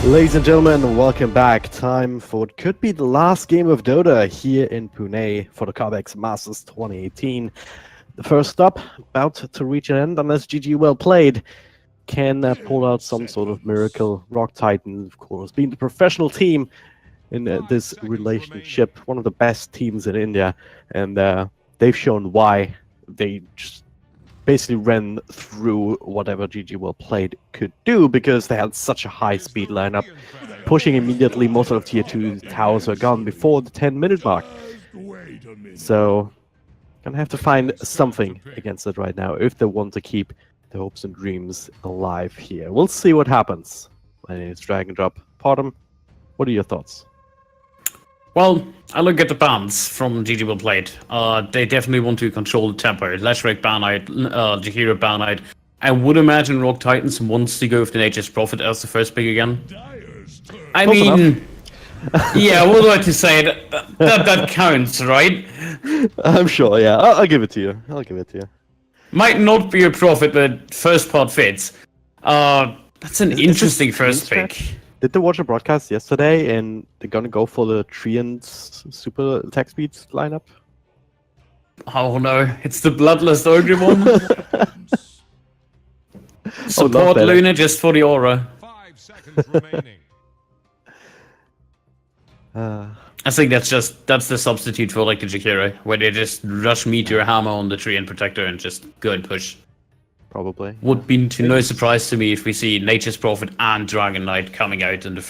Ladies and gentlemen, welcome back. Time for what could be the last game of Dota here in Pune for the Cobx Masters 2018. The first stop, about to reach an end, unless GG Wellplayed can pull out some sort of miracle. ROG Titan, of course, being the professional team in this relationship, one of the best teams in India, and they've shown why. They just basically ran through whatever GG Wellplayed could do because they had such a high speed lineup, pushing immediately. Most of the tier 2 towers were gone before the 10-minute mark. So gonna have to find something against it right now if they want to keep the hopes and dreams alive here. We'll see what happens. My name is Drag and Drop. Pardon, what are your thoughts? Well, I look at the bans from GG Wellplayed. They definitely want to control the tempo. Lashrak Banite, Jahira Banite. I would imagine ROG Titans wants to go with the Nature's Prophet as the first pick again. I mean, yeah, I would like to say that counts, right? I'm sure, yeah. I'll give it to you. I'll give it to you. Might not be a Prophet, but first part fits. That's an interesting first pick. Did they watch a broadcast yesterday and they're gonna go for the Treant super attack speed lineup? Oh no, it's the Bloodlust Ogre one. Support Luna just for the aura. 5 seconds remaining. I think that's the substitute for like the Jakiro, where they just rush Meteor Hammer on the tree and Protector and just go and push. Probably. Would be no surprise to me if we see Nature's Prophet and Dragon Knight coming out in the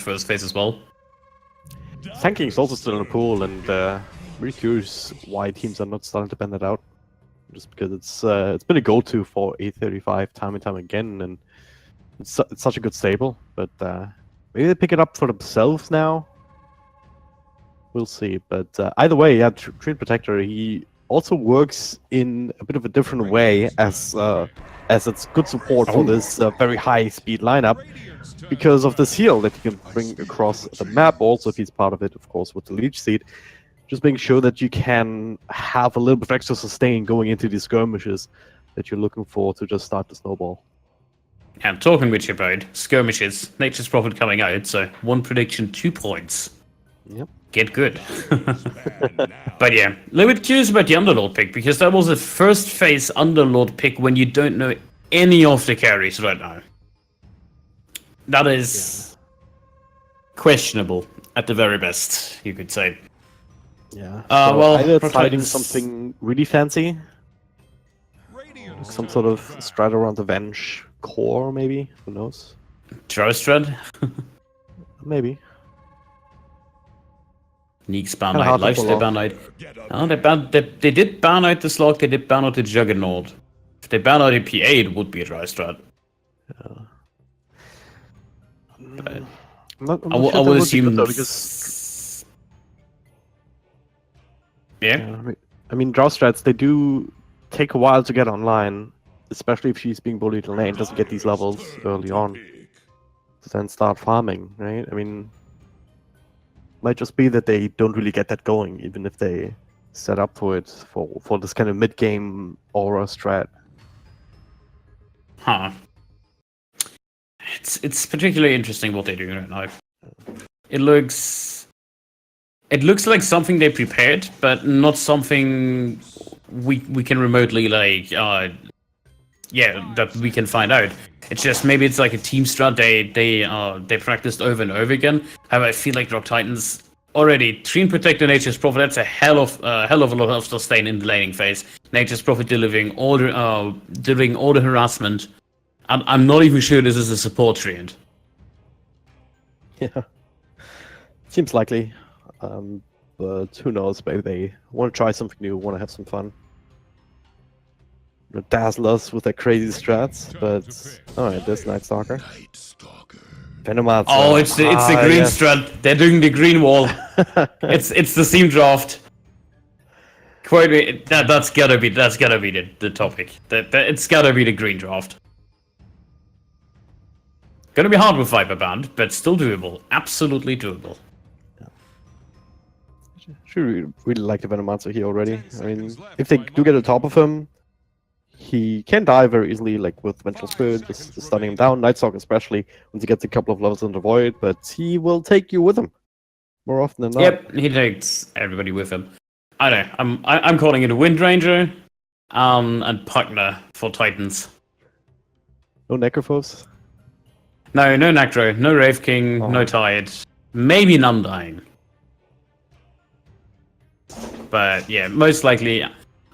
first phase as well. Tanking is also still in the pool, and really curious why teams are not starting to bend it out. Just because it's been a go-to for A35 time and time again, and it's such a good stable. But maybe they pick it up for themselves now. We'll see. But either way, yeah, Treant Protector, he also works in a bit of a different way as it's good support for this very high speed lineup because of this heal that you can bring across the map. Also, if he's part of it, of course, with the Leech Seed, just making sure that you can have a little bit of extra sustain going into these skirmishes that you're looking for to just start the snowball. And talking with you about skirmishes, Nature's Prophet coming out, so one prediction, 2 points. Yep. Get good. But yeah, a little bit curious about the Underlord pick, because that was a first phase Underlord pick when you don't know any of the carries right now. That is questionable at the very best, you could say. Yeah. So well, either it's hiding something really fancy, like some sort of Stride around the Venge core, maybe. Who knows? Drowstrad? Maybe. Neeks ban out, Lifestyle ban out. Oh, they did ban out the Slug, they did ban out the Juggernaut. If they ban out the P8, it would be a Drowstrad. But I will assume... because... Yeah? I mean, Drowstrads, they do take a while to get online, especially if she's being bullied in lane, doesn't get these levels early on, to then start farming, right? I mean, might just be that they don't really get that going, even if they set up for it for this kind of mid-game aura strat. Huh. It's particularly interesting what they're doing right now. It looks like something they prepared, but not something we can remotely like that we can find out. It's just maybe it's like a team strat they practiced over and over again. However, I feel like ROG Titans already Treant Protector, Nature's Prophet. That's a hell of a lot of sustain in the laning phase. Nature's Prophet delivering all the harassment. I'm not even sure this is a support Treant. Yeah, seems likely, but who knows? Maybe they want to try something new, want to have some fun. Dazzle us with their crazy strats, but alright, there's Night Stalker. Venomancer. Oh, it's the green strat. They're doing the green wall. it's the seam draft. Quite that's gotta be the topic. It's gotta be the green draft. Gonna be hard with Viper Band, but still doable. Absolutely doable. Should really like the Venomancer here already. I mean, if they do get on top of him, he can die very easily, like with Vengeful Spirit, just stunning him down. Nightstalk especially, once he gets a couple of levels in the Void, but he will take you with him more often than not. Yep, he takes everybody with him. I know. I'm calling it a Wind Ranger, and Pugner for Titans. No Necrophos? No Necro, no Wraith King, no Tide, maybe an Undying. But yeah, most likely,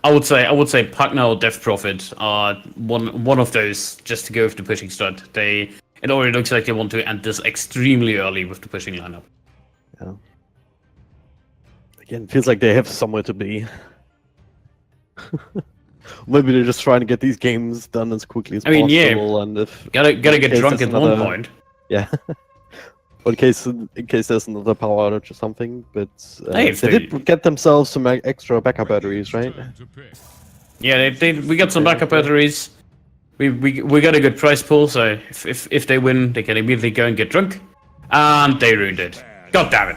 I would say Pugner or Death Prophet are one of those just to go with the pushing strat. It already looks like they want to end this extremely early with the pushing lineup. Yeah. Again, feels like they have somewhere to be. Maybe they're just trying to get these games done as quickly as possible. Yeah. And if gotta get drunk at one point. Yeah. Or in case there's another power outage or something, but Hey, they did get themselves some extra backup batteries, right? Yeah, we got some backup batteries. We got a good price pool, so if they win, they can immediately go and get drunk, and they ruined it. God damn it!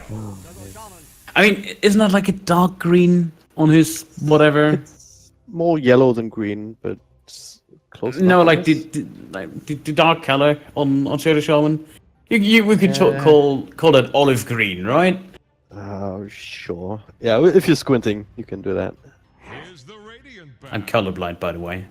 I mean, isn't that like a dark green on his whatever? It's more yellow than green, but it's close. No, enough, like the dark color on Shadow Shaman. We could call that olive green, right? Sure. Yeah, if you're squinting, you can do that. Here's the radiant I'm colorblind, by the way.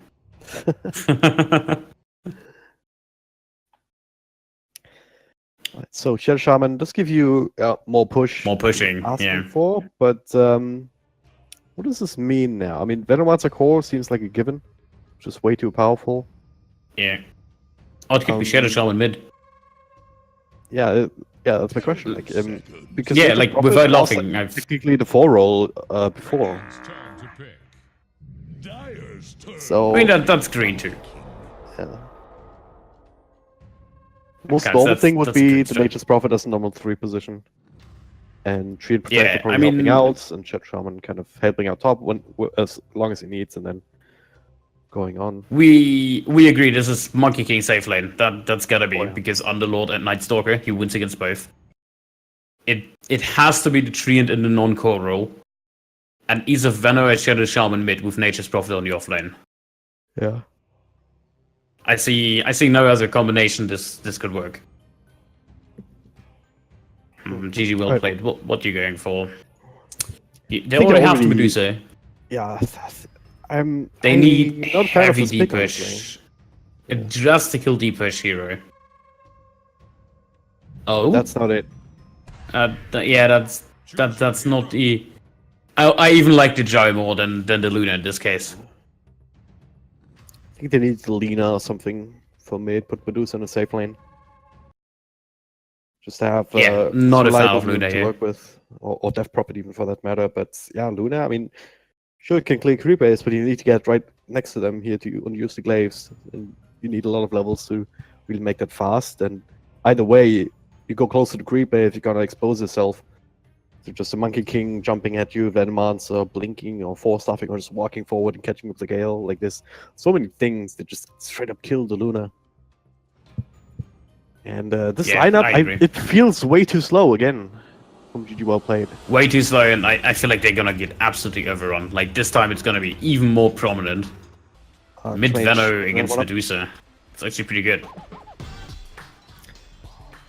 Right, so Shadow Shaman does give you more push. More pushing, asking yeah. for, but what does this mean now? I mean, Venomancer Core seems like a given, which is way too powerful. Yeah. Or it could be Shadow Shaman mid. Yeah, that's my question. Like, because Yeah, Nature like Prophet without was, laughing, like, I've technically the 4 roll before. So I mean that's green too. yeah. Most Okay, so normal that's- thing would that's a be good the strat. Nature's Prophet as a normal 3 position. And Treat Protector Yeah, probably I mean- helping out, and Shadow Shaman kind of helping out top as long as he needs, and then going on. We agree this is Monkey King safe lane. That's gotta be, because Underlord and Night Stalker, he wins against both. It has to be the Treant in the non-core role. And either Venom or Shadow Shaman mid with Nature's Prophet on the offlane. Yeah. I see no other combination this could work. GG well Right. played. What are you going for? They think already I have to already- Medusa. Yeah. They I'm need not a fan of heavy this deep pick, honestly. push. A drastical deep push hero. Oh, That's not it. yeah, that's not the. I even like the Jai more than the Luna in this case. I think they need Lena or something for mid, put Medusa in a safe lane. Just to have Yeah, not a fan reliable of Luna to here. work with, or Death Prophet even for that matter. But yeah, Luna, I mean, sure it can clear creep base, but you need to get right next to them here to use the glaives. And you need a lot of levels to really make that fast. And either way, you go close to the creep base, you're gonna expose yourself. So just a Monkey King jumping at you, Venomancer blinking or force stuffing, or just walking forward and catching with the Gale. Like there's so many things that just straight up kill the Luna. And this Yeah, lineup, I agree. it feels way too slow again from GG Well Played. Way too slow, and I feel like they're gonna get absolutely overrun. Like this time, it's gonna be even more prominent. Mid Mage, Veno against one up. Medusa. It's actually pretty good.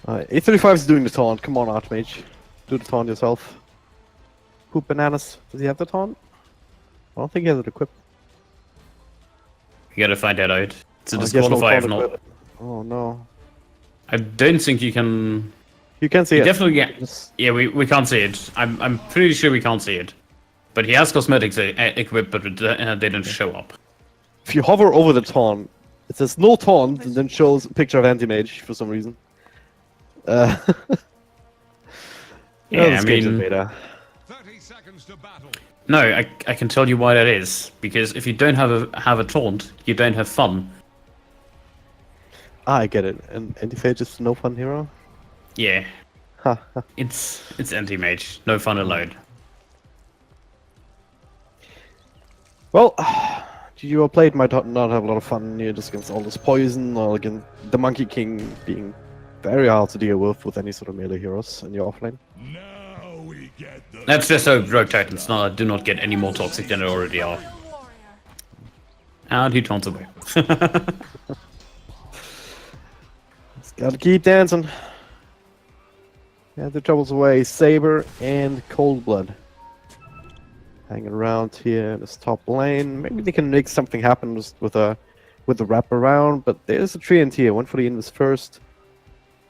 A35 is doing the taunt. Come on, Archmage. Do the taunt yourself. Poop bananas. Does he have the taunt? I don't think he has it equipped. You gotta find that out. It's a Oh, he has no disqualify if taunt not. equipped. Oh no. I don't think you can. You can see You it. definitely get. Just- Yeah, we can't see it. I'm pretty sure we can't see it. But he has cosmetics equipped, but they didn't show up. If you hover over the taunt, it says no taunt, and then shows a picture of Anti-Mage for some reason. Yeah, this I game's in mean, beta. 30 seconds to battle. no, I can tell you why that is. Because if you don't have a taunt, you don't have fun. I get it. And Anti-Phage is no fun hero? Yeah, Ha. it's anti-mage, no fun allowed. Well, GG Well Played might not have a lot of fun here just against all this poison, or against the Monkey King being very hard to deal with any sort of melee heroes in your offlane. Now we get the Let's just hope Rogue Titans do not get any more toxic than they already are. And he turns away. Gotta keep dancing. Yeah, the troubles away. Saber and Cold Blood. Hanging around here in this top lane. Maybe they can make something happen just with the wrap around, but there's a treant here. Went for the invis first.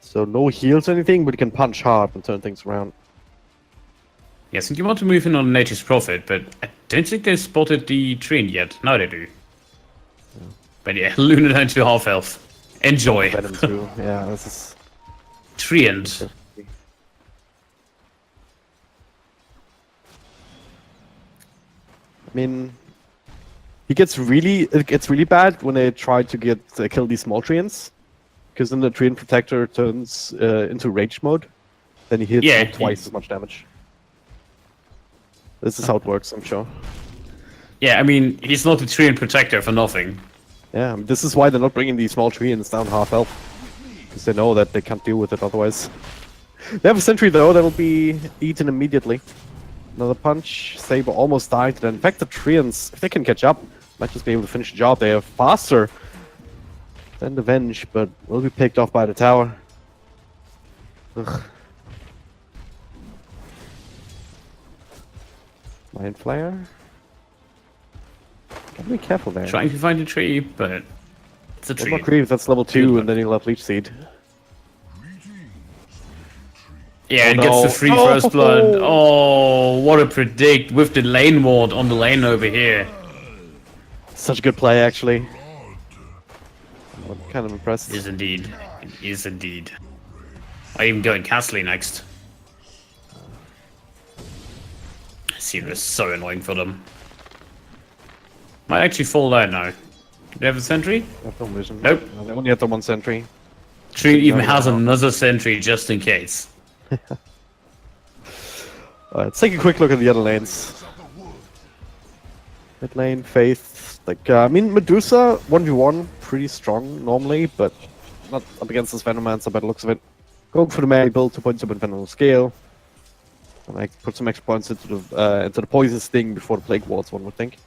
So no heals or anything, but he can punch hard and turn things around. Yes, and you want to move in on Nature's Prophet, but I don't think they spotted the train yet. Now they do. Yeah. But yeah, Luna down to half health. Enjoy. Venom too. Yeah, this is Treant. I mean, it gets really bad when they try to kill these small treants, because then the treant protector turns into rage mode. Then he hits twice as much damage. This is how it works, I'm sure. Yeah, I mean, he's not a treant protector for nothing. Yeah, this is why they're not bringing these small treants down half health, because they know that they can't deal with it otherwise. They have a sentry though that'll be eaten immediately. Another punch. Saber almost died. And in fact, the treants, if they can catch up, might just be able to finish the job. They are faster than the Venge, but will be picked off by the tower. Ugh. Mind Flare. Gotta be careful there. Trying to find a tree, but it's a tree. One more creep, that's level 2, and then you'll have Leech Seed. Yeah, it gets the free first blood. Oh, what a predict with the lane ward on the lane over here. Such a good play, actually. I'm kind of impressed. It is indeed. It is indeed. I even going Castley next. Seems so annoying for them. Might actually fall down now. Do they have a sentry? No vision. Nope. No, they only have the one sentry. Tree even has another sentry just in case. Let's take a quick look at the other lanes. Mid lane, Faith. Like, I mean, Medusa 1v1 pretty strong normally, but not up against this Venomancer by the looks of it. Going for the melee build, 2 points up in Venom Scale. And I put some extra points into the Poison Sting before the Plague Wards, one would think.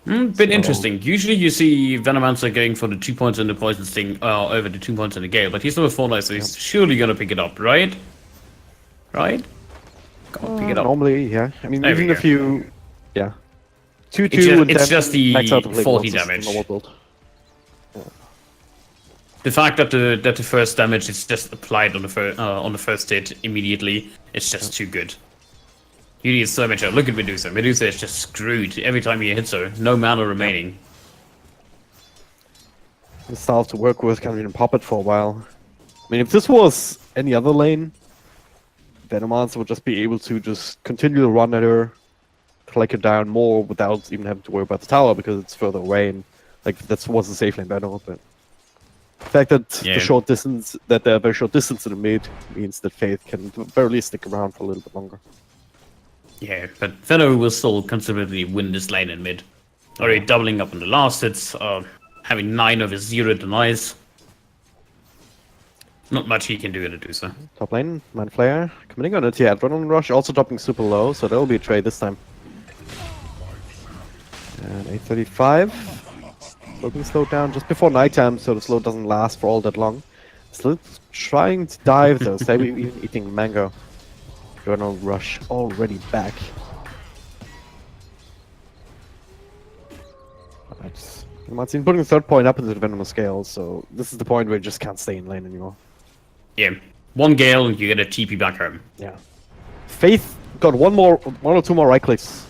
Bit interesting. Usually you see Venomancer going for the 2 points in the Poison Sting over the 2 points in the Gale, but he's number 4 now, so he's surely gonna pick it up, right? Right? Go pick it up. Normally, yeah. I mean, even if you... Yeah. 2-2 and it's just the max out the 40 damage. Normal build. The fact that the first damage is just applied on the first hit immediately, it's just too good. You need so much. Look at Medusa. Medusa is just screwed every time he hits her. No mana remaining. The style to work with, can't even pop it for a while. I mean, if this was any other lane, Venomancer would just be able to just continue to run at her, collect her down more without even having to worry about the tower because it's further away, and like that was a safe lane battle. But the fact that the short distance, that they're very short distance in the mid, means that Faith can barely stick around for a little bit longer. Yeah, but Venom will still considerably win this lane in mid. Already doubling up on the last hits, having 9 of his 0 denies. Not much he can do to do so. Top lane, Mind Flayer, committing on it here. Adrenaline Rush also dropping super low, so there'll be a trade this time. And 835. Looking slowed down just before nighttime, so the slow doesn't last for all that long. Still trying to dive though, so even eating mango. Adrenaline Rush already back. Alright. Martin putting the 3rd point up into the Venomous Scale, so this is the point where you just can't stay in lane anymore. Yeah, 1 Gale and you get a TP back home. Yeah. Faith got one or two more right clicks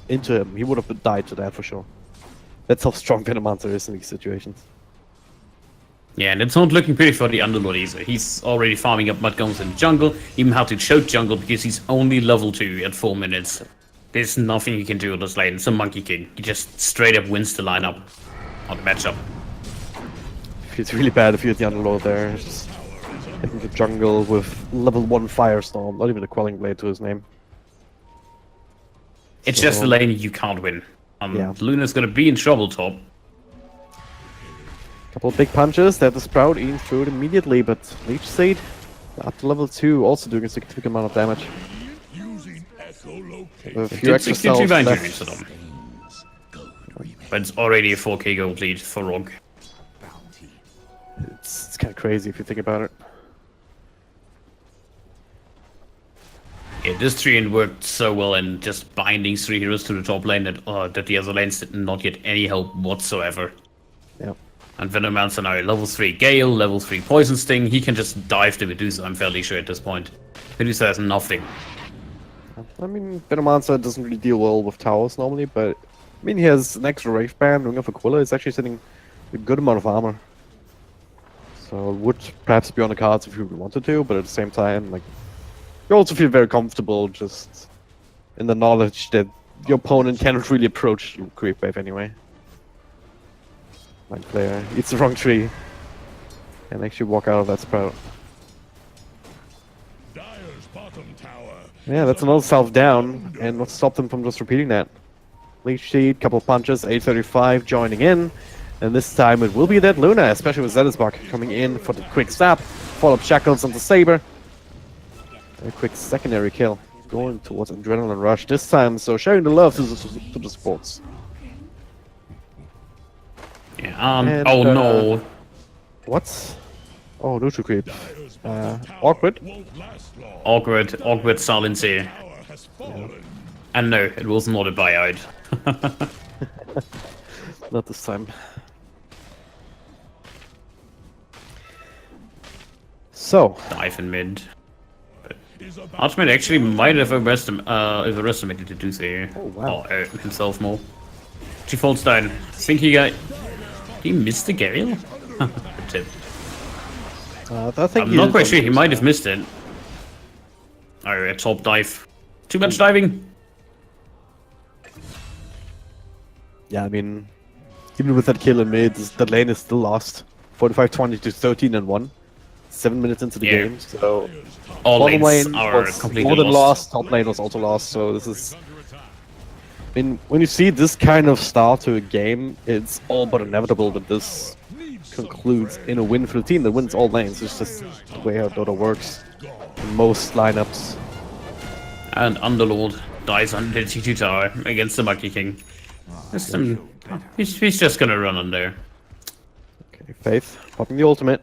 into him. He would have died to that for sure. That's how strong Venomancer is in these situations. Yeah, and it's not looking pretty for the Underlord either. He's already farming up Mudguns in the jungle, even had to choke jungle because he's only level 2 at 4 minutes. There's nothing he can do on this lane. It's a Monkey King. He just straight up wins the lineup on the matchup. It's really bad if you're the Underlord there. Just hitting the jungle with level 1 Firestorm, not even a Quelling Blade to his name. It's just the lane you can't win. Luna's gonna be in trouble top. Couple of big punches, that the Sprout eating through it immediately, but Leech Seed up to level 2, also doing a significant amount of damage. A few extra cells left. But it's already a 4k gold lead for ROG. It's kind of crazy if you think about it. Yeah, this treant worked so well in just binding 3 heroes to the top lane that the other lanes did not get any help whatsoever. Yeah. And Venomancer now level 3 Gale, level 3 Poison Sting. He can just dive to Medusa, I'm fairly sure at this point. Medusa has nothing. I mean, Venomancer doesn't really deal well with towers normally, but I mean, he has an extra Wraith Band. Ring of Aquila is actually sitting a good amount of armor. So it would perhaps be on the cards if you wanted to, but at the same time, like, you also feel very comfortable just in the knowledge that your opponent cannot really approach you creep wave anyway. Mind player eats the wrong tree and actually walk out of that sprout. Dyer's bottom tower. Yeah, that's another self down, and what stopped them from just repeating that? Leech Seed, couple punches, 835 joining in, and this time it will be that Luna, especially with Zelisbach coming in for the quick stab, follow-up shackles on the Saber. A quick secondary kill, going towards Adrenaline Rush this time, so sharing the love to the supports. Yeah, And, oh no. What? Oh, neutral creep. Awkward. Awkward silencer. And no, it was not a buyout. Not this time. So. Dive in mid. Archmage actually might have overestimated the Medusa here. Oh, wow. Or himself more. She falls down. Think he got... He missed the Gale? Tip. I think I'm not quite sure, he might have missed it. Oh, a top dive. Too much diving! Yeah, I mean, even with that kill in mid, that lane is still lost. 45-20 to 13-1. 7 minutes into the game, so... All bottom lanes lane are was completely more than lost. lost, top lane was also lost, so this is... I mean, when you see this kind of start to a game, it's all but inevitable that this concludes in a win for the team that wins all lanes. It's just the way how Dota works in most lineups. And Underlord dies under the T2 tower against the Monkey King. He's just gonna run under. Okay, Faith, popping the ultimate.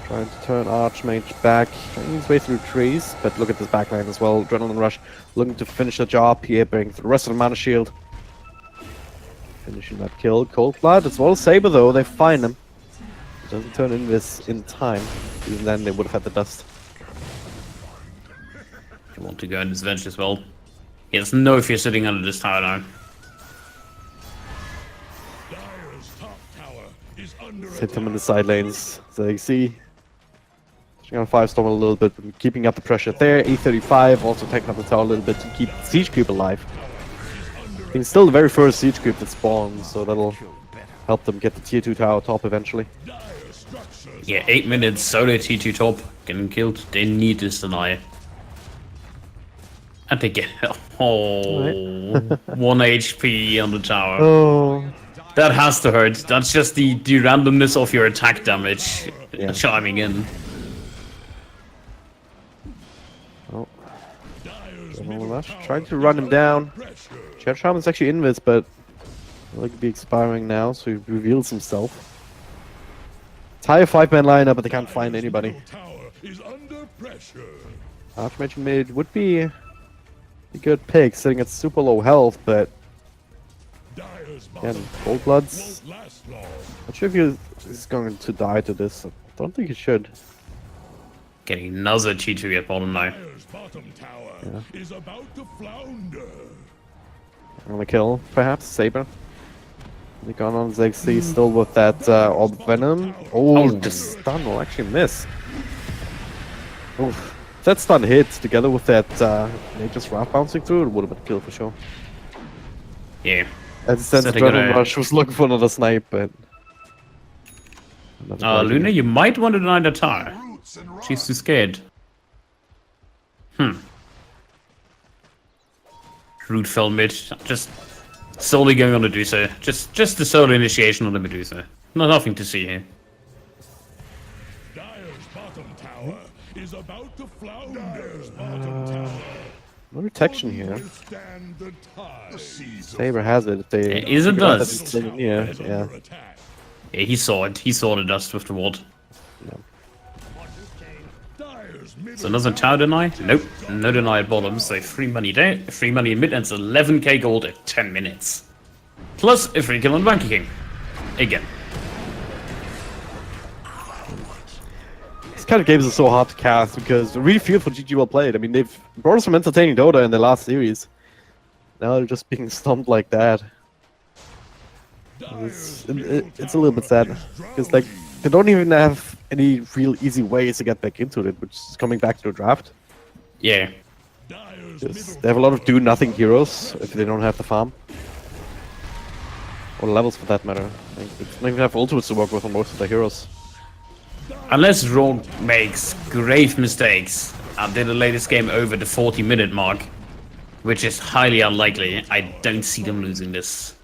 Trying to turn Archmage back, trying his way through trees, but look at this backline as well. Adrenaline Rush looking to finish the job here, bringing the rest of the Mana Shield. Finishing that kill. Cold Blood as well as Saber though, they find him. It doesn't turn in this in time. Even then they would have had the dust. If you want to go in this bench as well. He doesn't know if you're sitting under this tower now. Hit him in the side lanes. So you see, on 5-storm a little bit, keeping up the pressure there. E35 also taking up the tower a little bit to keep Siege Creep alive. It's still the very first Siege Creep that spawns, so that'll help them get the tier 2 tower top eventually. Yeah, 8 minutes, solo T2 top, getting killed. They need this deny. And they get... Oh, 1 HP on the tower. Oh. That has to hurt. That's just the randomness of your attack damage chiming in. Oh. Trying to run him down. Charm is actually invis, but will be expiring now, so he reveals himself. Entire 5-man lineup, but they can't find anybody. Archmage mid would be a good pick, sitting at super low health, but again, Cold Bloods. Not sure if he's going to die to this. I don't think he should. Getting another T2 at bottom now. Yeah. On the kill, perhaps, Saber. They gone on Zexy still with that Orb Venom. Oh, the stun will actually miss. Oof. If that stun hit together with that Nature's Wrath bouncing through, it would have been a kill for sure. Yeah. As it stands, Adrenaline Rush was looking for another snipe, but... Luna, you might want to deny the tower. She's too scared. Root fell mid, just solely going on the Medusa. Just the solo initiation on the Medusa. Nothing to see here. Dyer's bottom tower is about to flounder. No protection here. Withstand the tide. Saber has it. If they It is a figure out that dust. it's in here, Is yeah. under attack. Yeah, he saw it. He saw the dust with the ward. Dire's middle So another tower deny? Nope. No deny at bottom. So free money there. Free money in mid, and it's 11k gold at 10 minutes. Plus a free kill on Banky King. Again. This kind of games are so hard to cast because I really feel for GG Wellplayed. I mean, they've brought us some entertaining Dota in the last series. Now they're just being stumped like that. It's a little bit sad because like they don't even have any real easy ways to get back into it, which is coming back to the draft. Yeah. Dire's They have a lot of do-nothing heroes if they don't have the farm. Or levels for that matter. Like, they don't even have ultimates to work with on most of the heroes. Unless ROG makes grave mistakes and did the latest game over the 40-minute mark, which is highly unlikely, I don't see them losing this.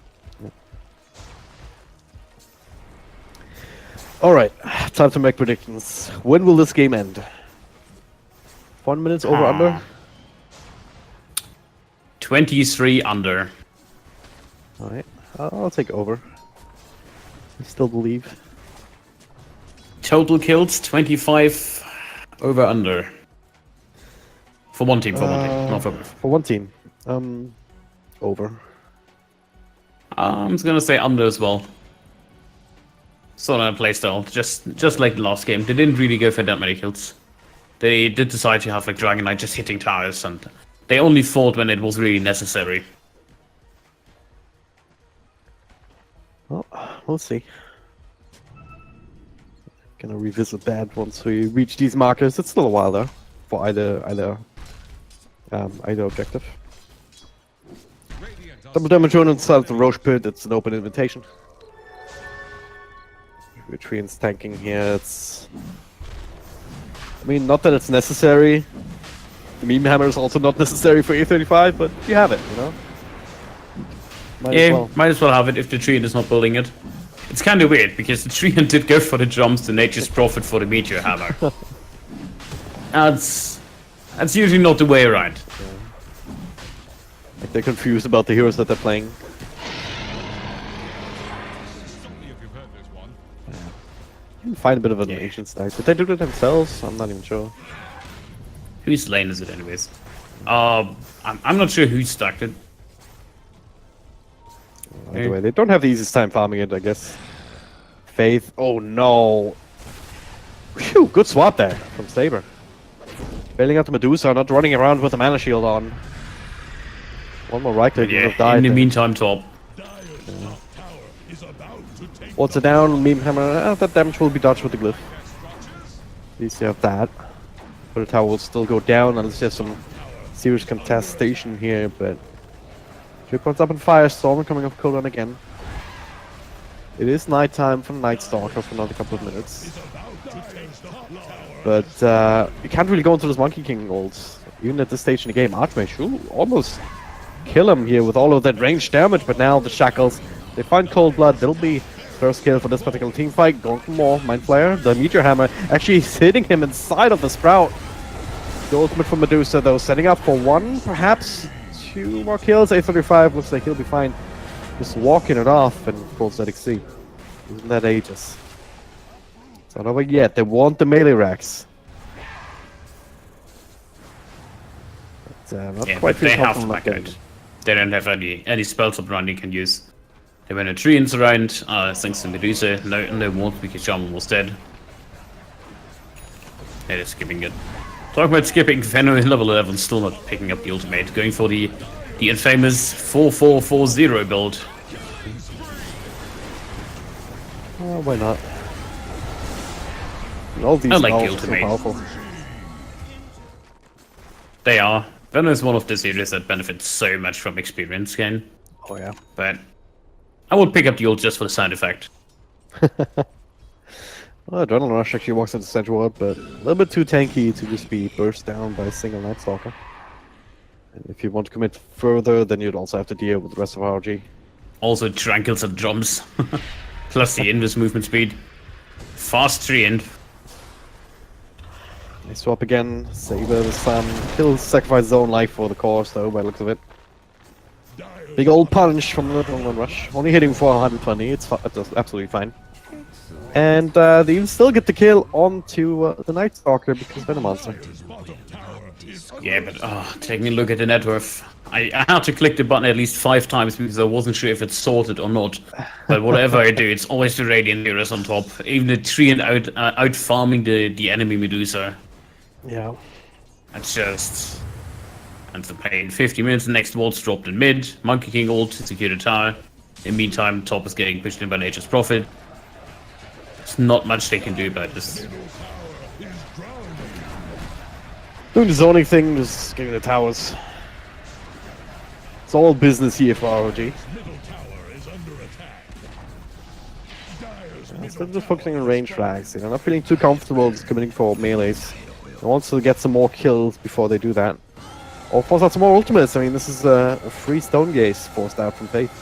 Alright, time to make predictions. When will this game end? 1 minute over under? 23 under. Alright, I'll take over. I still believe. Total kills 25 over under. For one team, not for both. For one team. Over. I'm just gonna say under as well. Sort of playstyle, just like the last game. They didn't really go for that many kills. They did decide to have like Dragon Knight just hitting towers, and they only fought when it was really necessary. Well, we'll see. Gonna revisit that once we reach these markers. It's still a while though for either objective. Double damage on inside of the Roche pit. It's an open invitation. Retreat's tanking here. It's. I mean, not that it's necessary. The meme hammer is also not necessary for A35, but you have it, you know. Might as well have it if the Treant is not building it. It's kind of weird because the Treant did go for the jumps, and Nature's Prophet for the Meteor Hammer. That's usually not the way around. Like they're confused about the heroes that they're playing. You can find a bit of an ancient stack. Did they do it themselves? I'm not even sure. Whose lane is it, anyways? I'm not sure who stacked it. Either way, they don't have the easiest time farming it, I guess. Faith. Oh no. Phew, good swap there from Saber. Bailing out the Medusa, not running around with a mana shield on. One more right click, would have died. In the there. meantime, top. What's it down? Meme hammer. That damage will be dodged with the glyph. At least you have that. But the tower will still go down unless there's some serious contestation here, but. Tripod's up in Firestorm, coming off cooldown again. It is nighttime for Night Stalker for another couple of minutes. But you can't really go into this Monkey King ults. Even at this stage in the game, Archmage should almost kill him here with all of that ranged damage, but now the Shackles, they find Cold Blood. That'll be first kill for this particular team fight. Going for more. Mind Flayer, the Meteor Hammer, actually hitting him inside of the Sprout. The ultimate from Medusa, though, setting up for one, perhaps two more kills. 835 looks like he'll be fine. Just walking it off and full static C. Isn't that ages? It's not over yet. They want the melee racks. But, not Yeah, quite but they feeling have to confident back getting out. They don't have any spells up around you can use. They went a Treants around, thanks to Medusa. No won't because Shaman was dead. They're skipping it. Talk about skipping, Venom is level 11, still not picking up the ultimate. Going for the infamous 4440 build. Oh, why not? And all these I like the spells are so ultimate. powerful. They are. Venom is one of the series that benefits so much from experience gain. Oh yeah. But I would pick up the ult just for the sound effect. Well, Adrenaline Rush actually walks into Central Ward, but a little bit too tanky to just be burst down by a single Night Stalker. And if you want to commit further, then you'd also have to deal with the rest of ROG. Also Tranquils and drums. Plus the inverse movement speed. Fast Treant. They swap again. Saber the sun. He'll sacrifice his own life for the cause, though, by the looks of it. Big old punch from the Dongan Rush. Only hitting for 120. It's absolutely fine. And they even still get the kill onto the Night Stalker because they're the monster. Yeah, but taking a look at the net worth, I had to click the button at least 5 times because I wasn't sure if it's sorted or not. But whatever I do, it's always the Radiant Heroes on top. Even the tree and out farming the enemy Medusa. Yeah. That's just... And the pain. 50 minutes, the next ward's dropped in mid. Monkey King ult to secure the tower. In the meantime, top is getting pushed in by Nature's Prophet. There's not much they can do about this. Doing the zoning thing, just getting the towers. It's all business here for ROG. Instead of just focusing on range frags, you know, not feeling too comfortable just committing for melees. They want to get some more kills before they do that. Or force out some more ultimates. I mean, this is a free stone gaze forced out from Faith.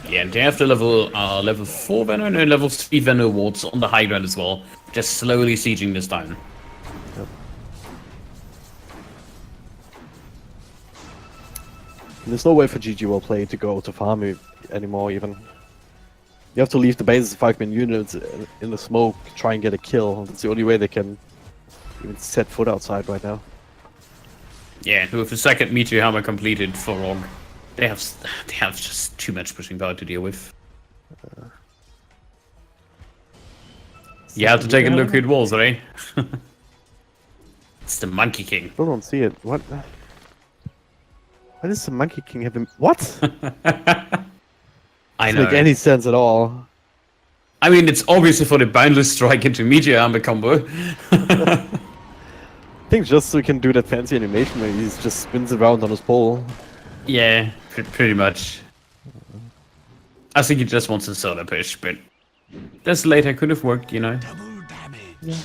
Yeah, and they have the level 4 Venom and level 3 Venom wards on the high ground as well. Just slowly sieging this down. Yep. There's no way for GG Wellplayed to go to farm it anymore, even. You have to leave the base 5-man units in the smoke, try and get a kill. That's the only way they can even set foot outside right now. Yeah, with the second Meteor Hammer completed for ROG, they have just too much pushing power to deal with. You have to take a look who it was, right? It's the Monkey King. I don't see it. What? Why does the Monkey King have him? What? I Doesn't know. make any sense at all. I mean, it's obviously for the Boundless Strike into Meteor Hammer combo. I think just so he can do that fancy animation where he just spins around on his pole. Yeah, pretty much. I think he just wants a solo push, but this later could have worked, you know. Yeah.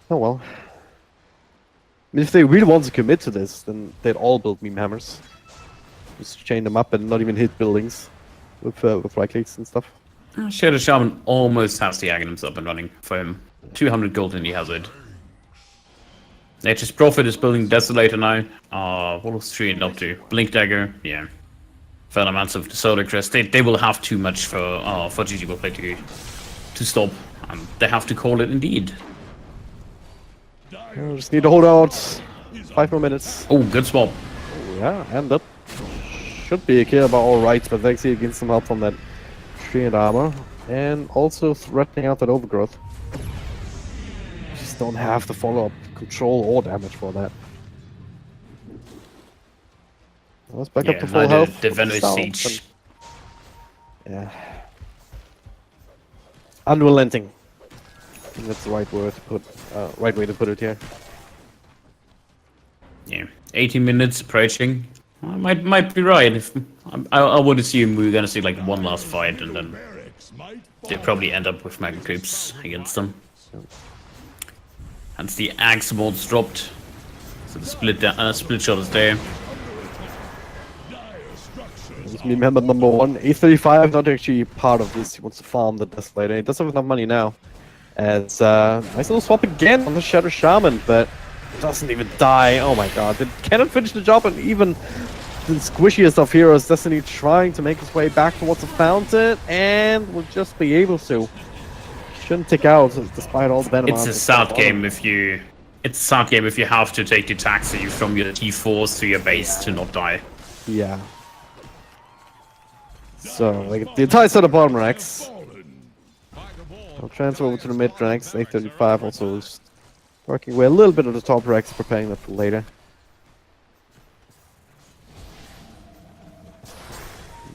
Oh well. I mean, if they really want to commit to this, then they'd all build meme hammers. Just chain them up and not even hit buildings with right clicks and stuff. Shadow Shaman almost has the Aghanims up and running for him. 200 gold in the hazard. Nature's Prophet is building Desolator now. What was Treant up to? Blink Dagger, yeah. Fair amounts of the Solar Crest. They will have too much for GG Wellplayed to stop. They have to call it indeed. Just need to hold out 5 more minutes. Oh, good swap. Oh, yeah, and that should be a kill by all rights, but Vexy getting some help from that tree and armor. And also threatening out that overgrowth. Just don't have the follow-up control or damage for that. Let's back up to full health. The Venomous Siege. Yeah. Unrelenting. I think that's the right word to put, right way to put it here. Yeah, 18 minutes approaching. I might be right. I would assume we're gonna see like one last fight, and then they probably end up with Mega Creeps against them. And the Axe mods dropped, so the split shot is there. Remember number 1, A35 not actually part of this. He wants to farm the Desolator. He doesn't have enough money now. As nice little swap again on the Shadow Shaman, but doesn't even die. Oh my god, they cannot finish the job, and even the squishiest of heroes, Destiny, trying to make his way back towards the fountain, and will just be able to. Shouldn't take out despite all the venom. It's a sad game if you. It's a sad game if you have to take the taxi from your T4s to your base to not die. Yeah. So, like, the entire set of bottom ranks. I'll transfer over to the mid ranks. 835 also is working away a little bit of the top ranks, preparing that for later.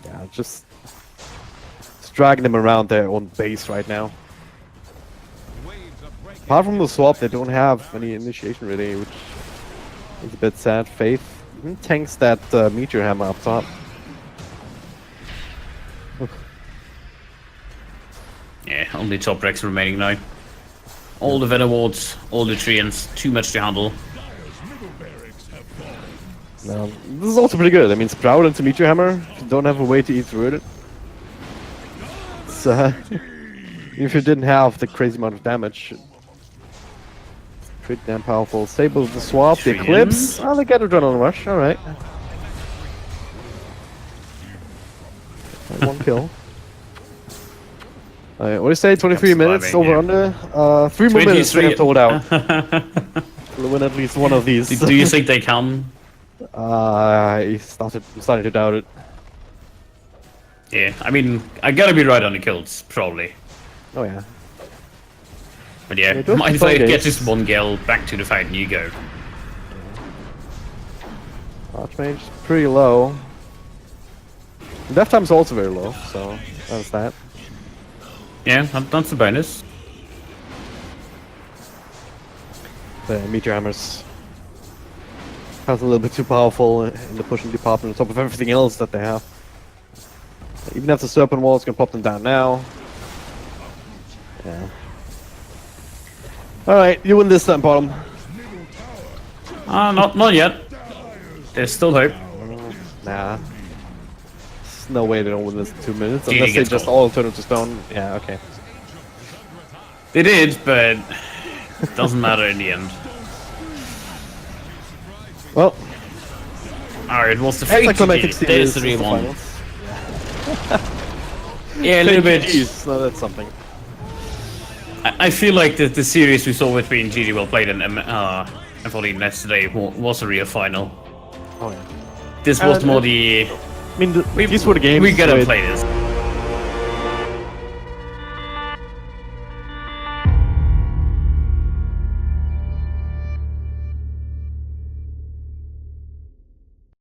Yeah, just dragging them around their own base right now. Apart from the swap, they don't have any initiation really, which is a bit sad. Faith even tanks that Meteor Hammer up top. Yeah, only top Rex remaining now. All the Venom wards, all the Treants, too much to handle. This is also pretty good. I mean, Sprout into Meteor Hammer, if you don't have a way to eat through it. It's, if you didn't have the crazy amount of damage, Pretty damn powerful. Stable with the swap, the Treant. eclipse. Oh, they got adrenaline rush. All right. One kill. What do you say? 23 minutes surviving, over under. 3 more minutes to get told out. We'll win at least one of these. Do you think they can? I'm starting to doubt it. Yeah, I mean, I gotta be right on the kills, probably. Oh yeah. But yeah, They do have mind if some I get games. this one girl back to the fight and you go? Archmage is pretty low. Death time's also very low, so that's that. Yeah, that's a bonus. The Meteor Hammers has a little bit too powerful in the pushing department on top of everything else that they have. Even if the Serpent Wall is gonna pop them down now. Yeah. Alright, you win this time, bottom. Not yet. There's still hope. Nah. There's no way they don't win this in 2 minutes. GG Unless they gets just gold. all turn into stone. Yeah, okay. They did, but it doesn't matter in the end. Well, Alright, it was the fate. anticlimactic There's series the is the real one. finals. Yeah, a little bit. Jeez, no, that's something. I feel like the series we saw between GG Wellplayed and Volley yesterday was a real final. Oh yeah. This was more the... I mean, these were the games. We gotta with- play this.